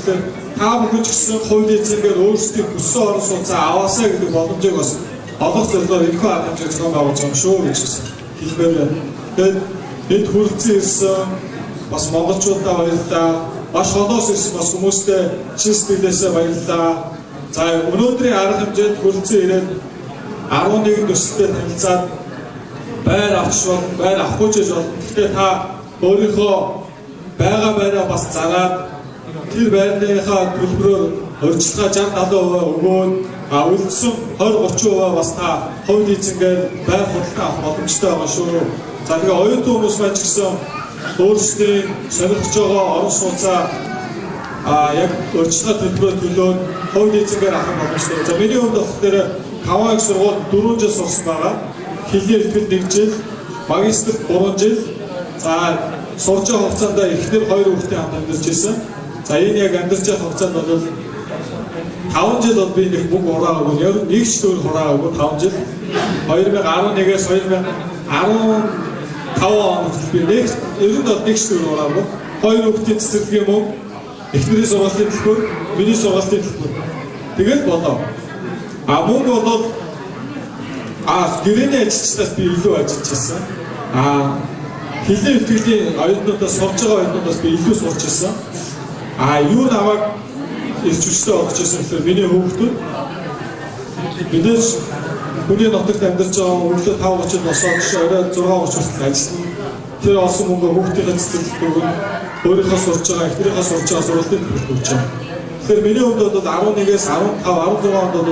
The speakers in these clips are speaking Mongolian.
гэхээр та бүхэн ч гэсэн хувь эзэнгээр өөрсдийн хүссэн орон сууцаа аваасаа гэдэг боломжийг бас олох зорилгоор энэхүү арга хэмжээ зохион байгуулж байгаа шүү гэж хэлмээр байна. Тэгээд энд хүрэлцэн ирсэн бас монголчуудаа баярлалаа. Маш холоос ирсэн бас хүмүүстээ чин сэтгэлээсээ баярлалаа. За өнөөдрийн арга хэмжээнд хүрэлцэн ирээд 11 төсөлтэй танилцаад байр авч бол байр авахгүй ч болно. Гэхдээ та өөрийнхөө байгаа байраа бас зараад тэр байрныхаа төлбөрөөр урьдчилгаа 60-70% өгөөд үлдсэн 20-30% бас та хувь эзэнгээр байр худалдаа авах боломжтой байгаа шүү. За тэгээ оюутан хүмүүс маань ч гэсэн өөрсдийн сонирхож байгаа орон сууцаа яг урьдчилгаа төлбөрөөр төлөөд хувь эзэнгээр авах боломжтой. За миний хувьд болохоор 5 их сургууль 4 жил сурсан байгаа. Хэлний ихтгэл 1 жил, магистр 3 жил. За сурч байгаа хугацаанд эхнэр 2 хүүхдтэй хамт амьдарч ирсэн. За энэ яг амьдарч байгаа хугацаанд бол 5 жил бол би нэг бүх ураагүй. Яг нэг ч төр ураагүй 5 жил. 2011-ээс 2015 онд би нэг ер нь бол нэг ч төр ураагүй. 2 хүүхдийн цэцэрлэгийн мөнгө, эхнэрийн сургалтын төлбөр, миний сургалтын төлбөр. Тэгэл болоо. Мөнгө бол гэрээний ажилчдаас би илүү ажиллаж байсан. Хэлний ихтгэлийн оюутнуудаас сурч байгаа оюутнуудаас би илүү сурч байсан. Юу намайг ирж хүчтэй олгож ирсэн гэхээр миний хүүхдүүд мэдээж хүний нутагт амьдарч байгаа өглөө 5:30-д босоод орой 6:30 хүртэл ажиллана. Тэр олсон мөнгө хүүхдийн цэцэрлэгт өгнө. Өөрийнхөө сурч байгаа, эхнэрийнхээ сурч байгаа сургалтын төлбөрт өгч байгаа. Тэгэхээр миний хувьд бол 11-ээс 15, 16 онд бол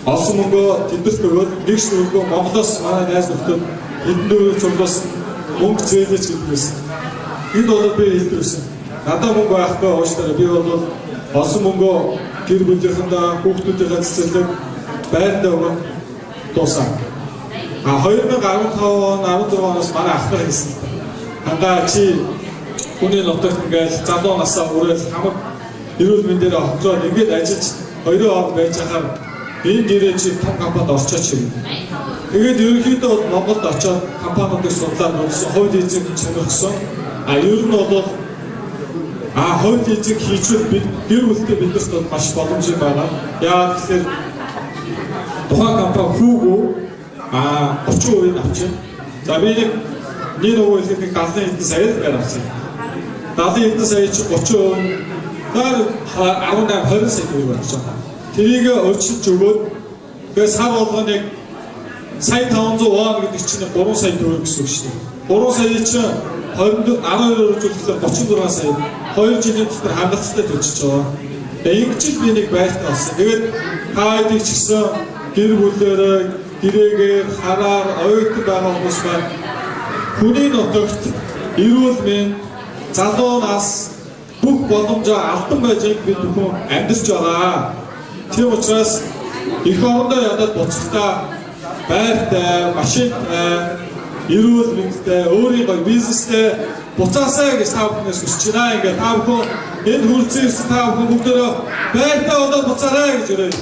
олсон мөнгөө тэндэрт өгөөд нэг ч өргөө Монголоос манай найз нөхдөд эдэн дөрөв цуглаас мөнгө зээлж гэдэг байсан. Энд бол би хэлдэгсэн. Надад мөнгө байхгүй уучлаарай. Би бол олсон мөнгөө гэр бүлийнхэнтэй хүүхдүүдийнхээ цэцэрлэг байранда өгөөд дуусаа. 2015 он 16 оноос манай ах нар хэлсэн. Хангаа чи хүний нутагт ингээл залуу насаа хүрээд хамаг эрүүл мэндээр хоцроод ингээд ажиллаж 2 он байж хахаар энэ дээрээ чи том компанид орчооч юм. Тэгээд ерөнхийдөө бол Монголд очоод компаниудыг судлаад үзсэн, хувь эзэн сонирхсон. Ер нь бол хувь эзэн хийжүүл бид гэр бүлтэй биднэрт бол маш боломжтой байгаа. Яагаад гэхээр тухайн компани хүүгөө 30% авчих. За би нэг нөгөө хэлэхэд 70 эдэн сая байр авсан. 70 эдэн сая чи 30% дараа 18-20 сая төгрөг авч байгаа. Тэрийг өөрчилж өгөөд тэгээ сар болгоныг сая 500 вон гэдэг чинь 3 сая төгрөг гэсэн үг шүү дээ. 3 сая чинь 12-оор үржүүлэхээр 36 сая. 2 жилийн дотор хангалттай төлчихөж байгаа. Тэгээ ингэж л би нэг байртаа болсон. Тэгээд хаадаг ч гэсэн гэр бүлээрээ гэрээгээр хараар оюутан байгаа хүмүүс маань хүний нутагт эрүүл мэнд, залуу нас бүх боломжоо алдан байж бид бүхэн амьдарч байгаа. Тийм учраас эх орондоо ядаад буцахтаа байртай, машинтай, эрүүл мэндтэй, өөрийнхөө бизнестэй буцаасаа гэж та бүхнээс хүсэж байна. Ингээд та бүхэн энэ хүрэлцэн ирсэн та бүхэн бүгдөө байртай болоод буцаарай гэж өрөөд.